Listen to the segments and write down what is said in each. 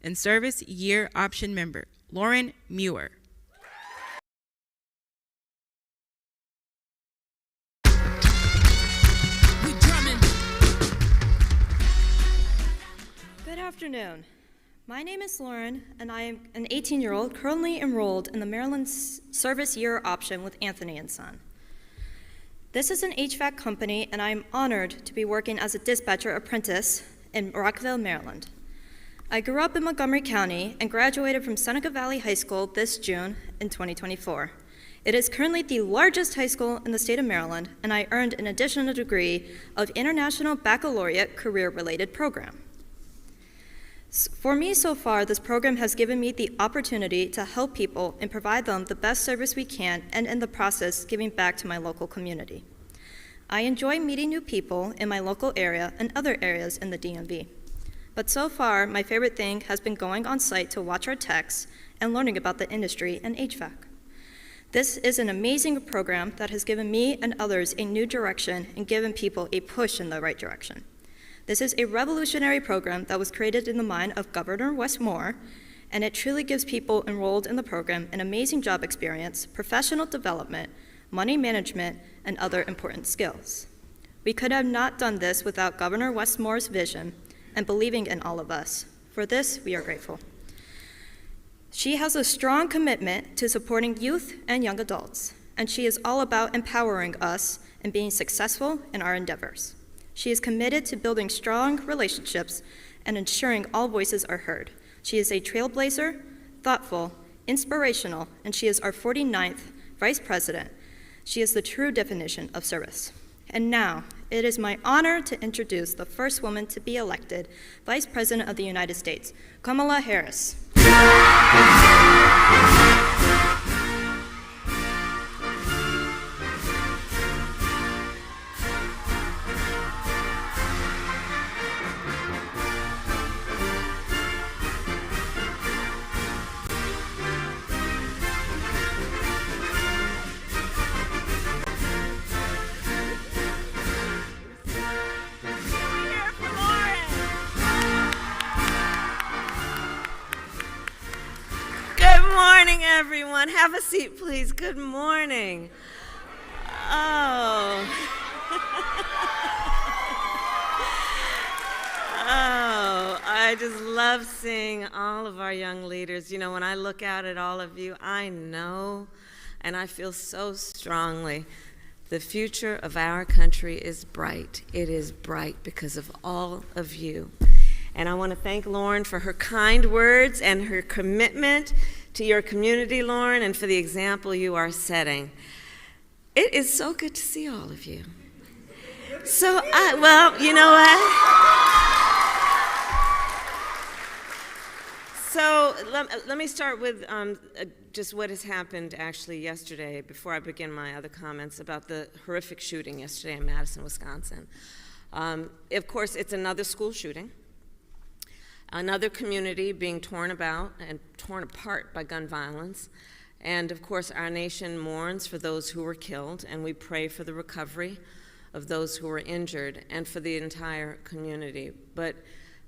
and Service Year Option Member, Lauren Muir. Good afternoon. My name is Lauren, and I am an 18-year-old currently enrolled in the Maryland Service Year Option with Anthony & Son. This is an HVAC company, and I am honored to be working as a dispatcher apprentice in Rockville, Maryland. I grew up in Montgomery County and graduated from Seneca Valley High School this June in 2024. It is currently the largest high school in the state of Maryland, and I earned an additional degree of International Baccalaureate Career-Related Program. For me so far, this program has given me the opportunity to help people and provide them the best service we can, and in the process, giving back to my local community. I enjoy meeting new people in my local area and other areas in the DMV. But so far, my favorite thing has been going on site to watch our techs and learning about the industry and HVAC. This is an amazing program that has given me and others a new direction and given people a push in the right direction. This is a revolutionary program that was created in the mind of Governor Wes Moore, and it truly gives people enrolled in the program an amazing job experience, professional development, money management, and other important skills. We could have not done this without Governor Wes Moore's vision and believing in all of us. For this, we are grateful. She has a strong commitment to supporting youth and young adults, and she is all about empowering us and being successful in our endeavors. She is committed to building strong relationships and ensuring all voices are heard. She is a trailblazer, thoughtful, inspirational, and she is our 49th Vice President. She is the true definition of service. And now, it is my honor to introduce the first woman to be elected Vice President of the United States, Kamala Harris. Everyone, have a seat, please. Good morning. Oh, I just love seeing all of our young leaders. You know, when I look out at all of you, I know, and I feel so strongly, the future of our country is bright. It is bright because of all of you. And I want to thank Lauren for her kind words and her commitment to your community, Lauren, and for the example you are setting. It is so good to see all of you. So, well, you know what? So let me start with just what has happened actually yesterday before I begin my other comments about the horrific shooting yesterday in Madison, Wisconsin. Of course, it's another school shooting. Another community being torn apart by gun violence. And of course, our nation mourns for those who were killed, and we pray for the recovery of those who were injured and for the entire community. But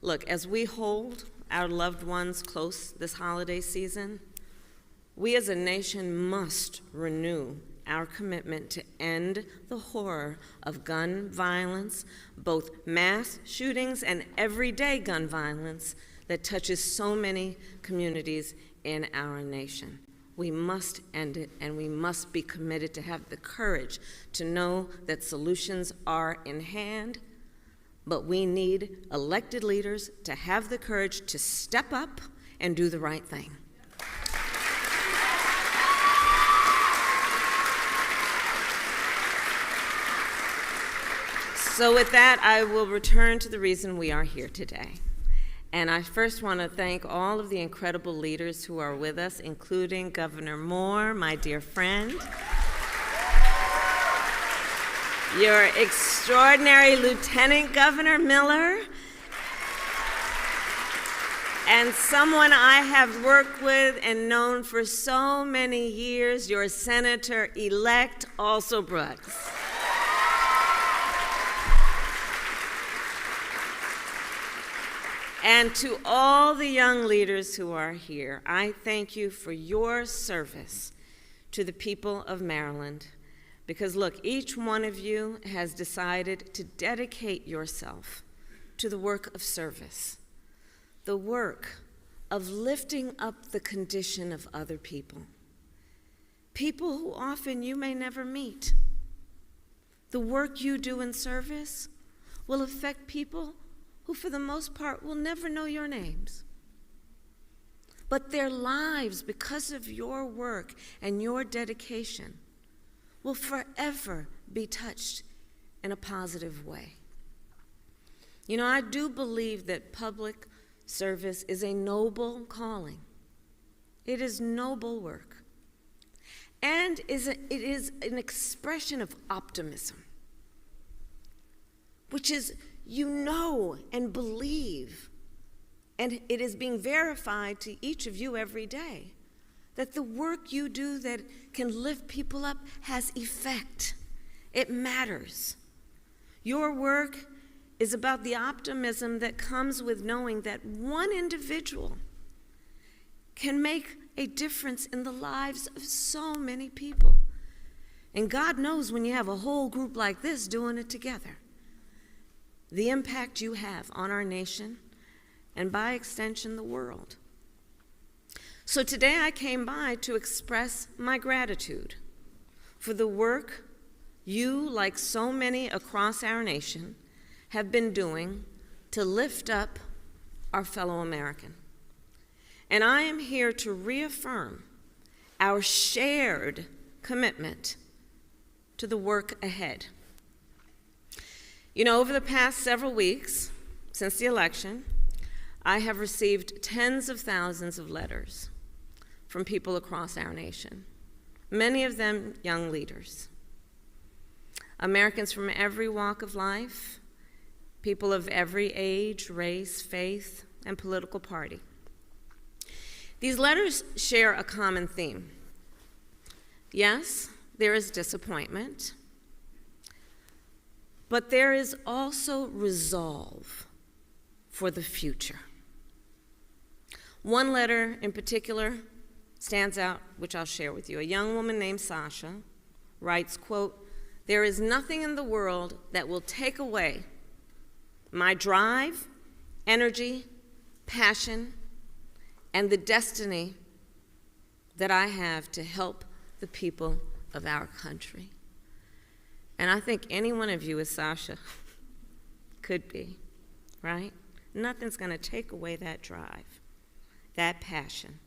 look, as we hold our loved ones close this holiday season, we as a nation must renew our commitment to end the horror of gun violence, both mass shootings and everyday gun violence that touches so many communities in our nation. We must end it, and we must be committed to have the courage to know that solutions are in hand, but we need elected leaders to have the courage to step up and do the right thing. So with that, I will return to the reason we are here today. And I first want to thank all of the incredible leaders who are with us, including Governor Moore, my dear friend, your extraordinary Lieutenant Governor Miller, and someone I have worked with and known for so many years, your Senator-elect, Also Brooks. And to all the young leaders who are here, I thank you for your service to the people of Maryland. Because look, each one of you has decided to dedicate yourself to the work of service, the work of lifting up the condition of other people, people who often you may never meet. The work you do in service will affect people who, for the most part, will never know your names. But their lives, because of your work and your dedication, will forever be touched in a positive way. You know, I do believe that public service is a noble calling. It is noble work. And it is an expression of optimism, which is you know and believe, and it is being verified to each of you every day, that the work you do that can lift people up has effect. It matters. Your work is about the optimism that comes with knowing that one individual can make a difference in the lives of so many people. And God knows when you have a whole group like this doing it together, the impact you have on our nation and by extension the world. So today I came by to express my gratitude for the work you, like so many across our nation, have been doing to lift up our fellow American. And I am here to reaffirm our shared commitment to the work ahead. You know, over the past several weeks, since the election, I have received tens of thousands of letters from people across our nation, many of them young leaders. Americans from every walk of life, people of every age, race, faith, and political party. These letters share a common theme. Yes, there is disappointment, but there is also resolve for the future. One letter in particular stands out, which I'll share with you. A young woman named Sasha writes, quote, "There is nothing in the world that will take away my drive, energy, passion, and the destiny that I have to help the people of our country." And I think any one of you, as Sasha, could be, right? Nothing's going to take away that drive, that passion,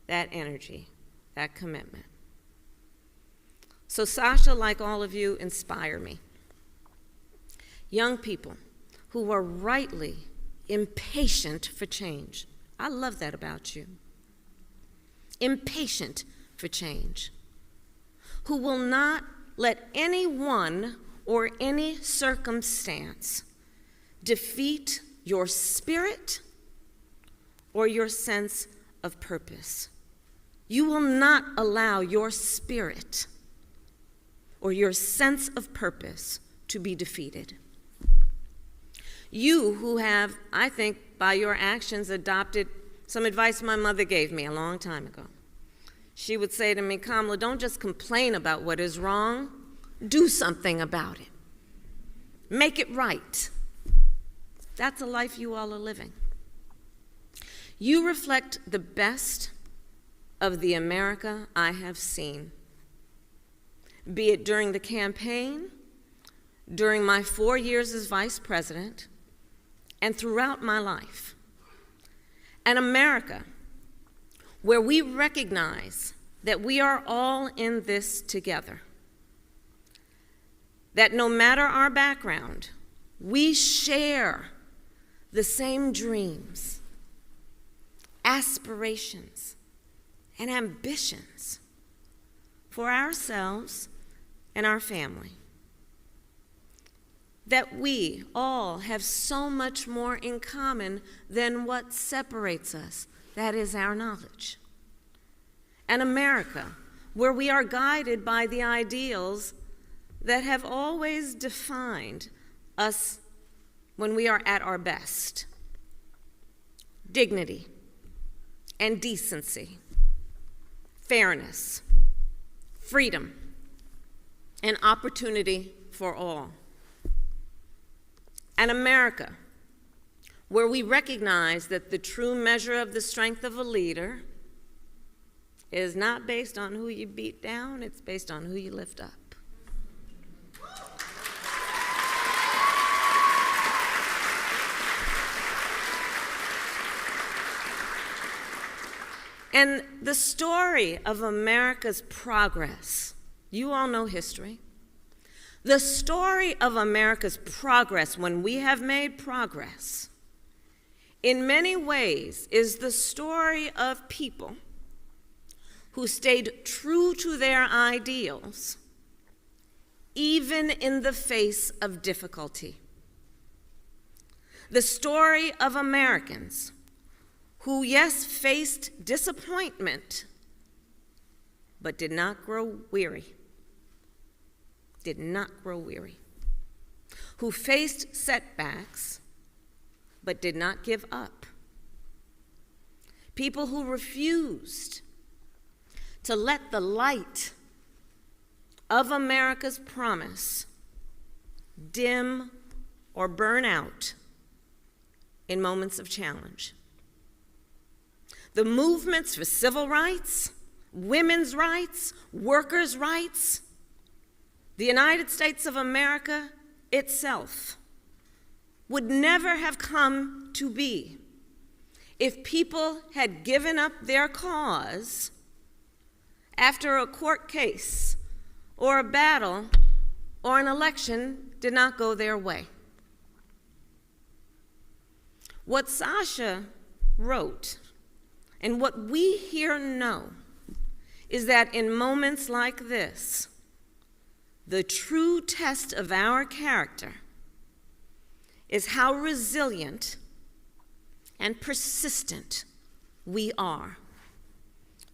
that energy, that commitment. So Sasha, like all of you, inspire me. Young people who are rightly impatient for change. I love that about you. Impatient for change. Who will not let anyone or any circumstance defeat your spirit or your sense of purpose. You will not allow your spirit or your sense of purpose to be defeated. You who have, I think, by your actions adopted some advice my mother gave me a long time ago. She would say to me, "Kamala, don't just complain about what is wrong, do something about it. Make it right." That's a life you all are living. You reflect the best of the America I have seen, be it during the campaign, during my 4 years as vice president, and throughout my life. An America where we recognize that we are all in this together, that no matter our background, we share the same dreams, aspirations, and ambitions for ourselves and our family. That we all have so much more in common than what separates us. That is our knowledge. An America where we are guided by the ideals that have always defined us when we are at our best. dignity, and decency, fairness, freedom, and opportunity for all. An America where we recognize that the true measure of the strength of a leader is not based on who you beat down, it's based on who you lift up. And the story of America's progress, you all know history. The story of America's progress, when we have made progress, in many ways is the story of people who stayed true to their ideals, even in the face of difficulty. The story of Americans who, yes, faced disappointment, but did not grow weary. Did not grow weary. Who faced setbacks, but did not give up. People who refused to let the light of America's promise dim or burn out in moments of challenge. The movements for civil rights, women's rights, workers' rights, the United States of America itself would never have come to be if people had given up their cause after a court case or a battle or an election did not go their way. What Sasha wrote and what we here know is that in moments like this, the true test of our character is how resilient and persistent we are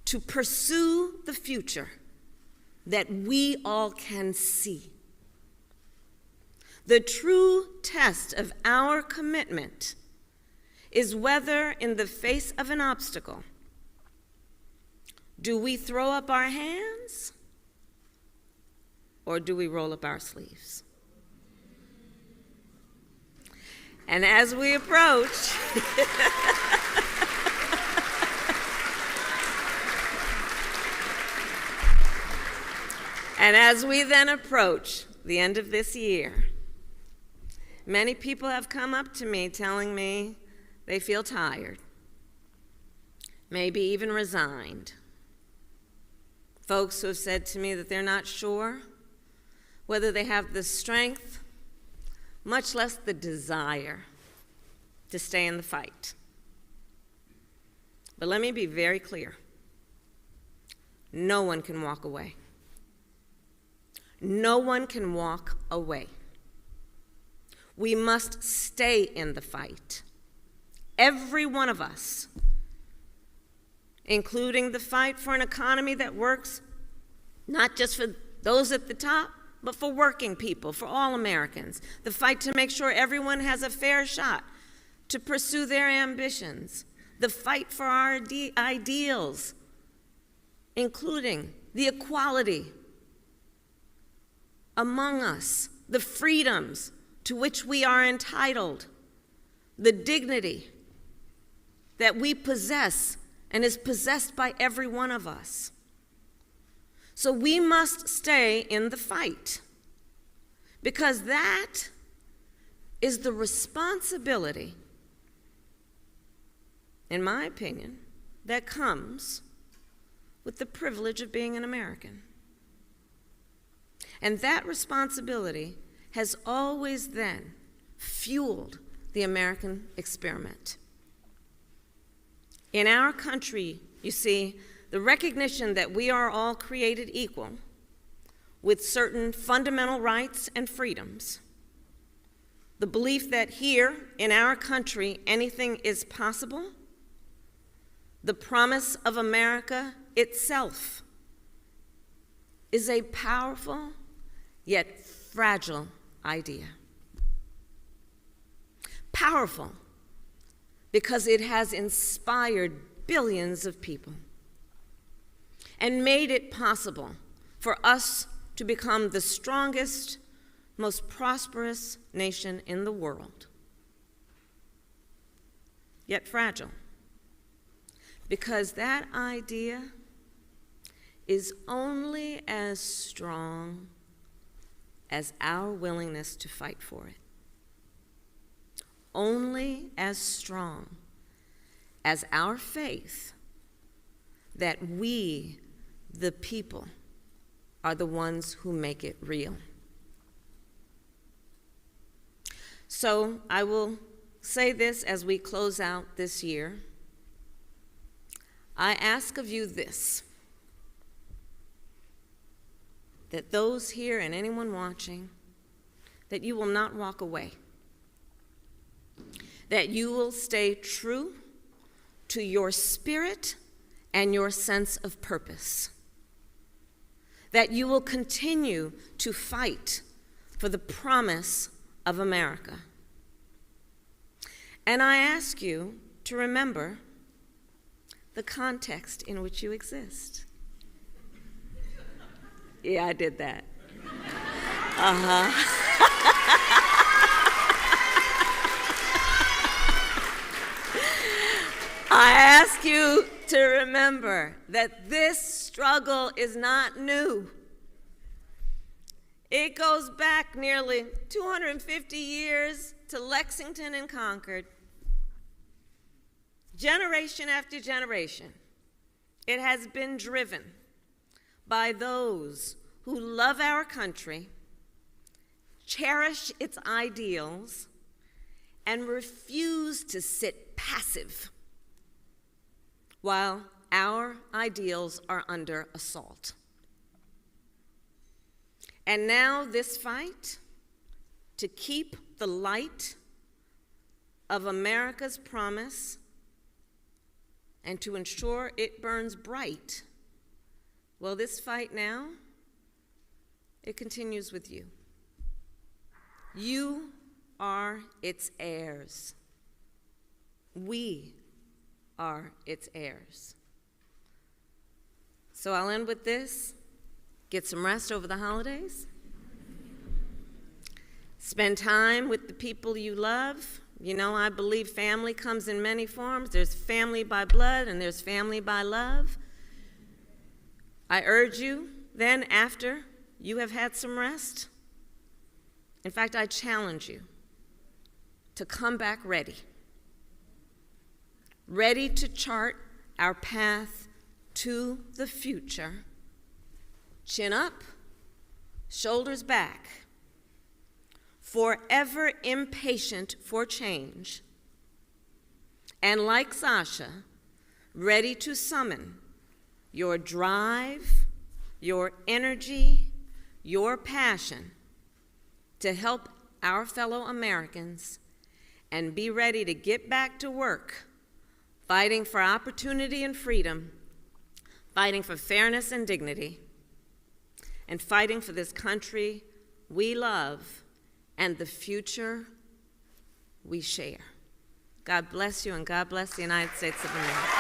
to pursue the future that we all can see. The true test of our commitment is whether, in the face of an obstacle, do we throw up our hands or do we roll up our sleeves? And as we approach, and as we then approach the end of this year, many people have come up to me telling me they feel tired, maybe even resigned. Folks who have said to me that they're not sure whether they have the strength, much less the desire, to stay in the fight. But let me be very clear. No one can walk away. No one can walk away. We must stay in the fight. Every one of us, including the fight for an economy that works not just for those at the top, but for working people, for all Americans. The fight to make sure everyone has a fair shot to pursue their ambitions. The fight for our ideals, including the equality among us, the freedoms to which we are entitled, the dignity that we possess and is possessed by every one of us. So we must stay in the fight, because that is the responsibility, in my opinion, that comes with the privilege of being an American. And that responsibility has always then fueled the American experiment. In our country, you see, the recognition that we are all created equal with certain fundamental rights and freedoms, the belief that here in our country anything is possible, the promise of America itself is a powerful yet fragile idea. Powerful because it has inspired billions of people and made it possible for us to become the strongest, most prosperous nation in the world, yet fragile, because that idea is only as strong as our willingness to fight for it. Only as strong as our faith that we, the people, are the ones who make it real. So I will say this as we close out this year. I ask of you this, that those here and anyone watching, that you will not walk away, that you will stay true to your spirit and your sense of purpose, that you will continue to fight for the promise of America. And I ask you to remember the context in which you exist. Yeah, I did that. I ask you to remember that this struggle is not new. It goes back nearly 250 years to Lexington and Concord. Generation after generation, it has been driven by those who love our country, cherish its ideals, and refuse to sit passive while our ideals are under assault. And now this fight to keep the light of America's promise and to ensure it burns bright, well, this fight now, it continues with you. You are its heirs. We are its heirs. So I'll end with this. Get some rest over the holidays. Spend time with the people you love. You know, I believe family comes in many forms. There's family by blood and there's family by love. I urge you then, after you have had some rest, in fact, I challenge you to come back ready to chart our path to the future. Chin up, shoulders back, forever impatient for change, and like Sasha, ready to summon your drive, your energy, your passion to help our fellow Americans, and be ready to get back to work, fighting for opportunity and freedom, fighting for fairness and dignity, and fighting for this country we love and the future we share. God bless you, and God bless the United States of America.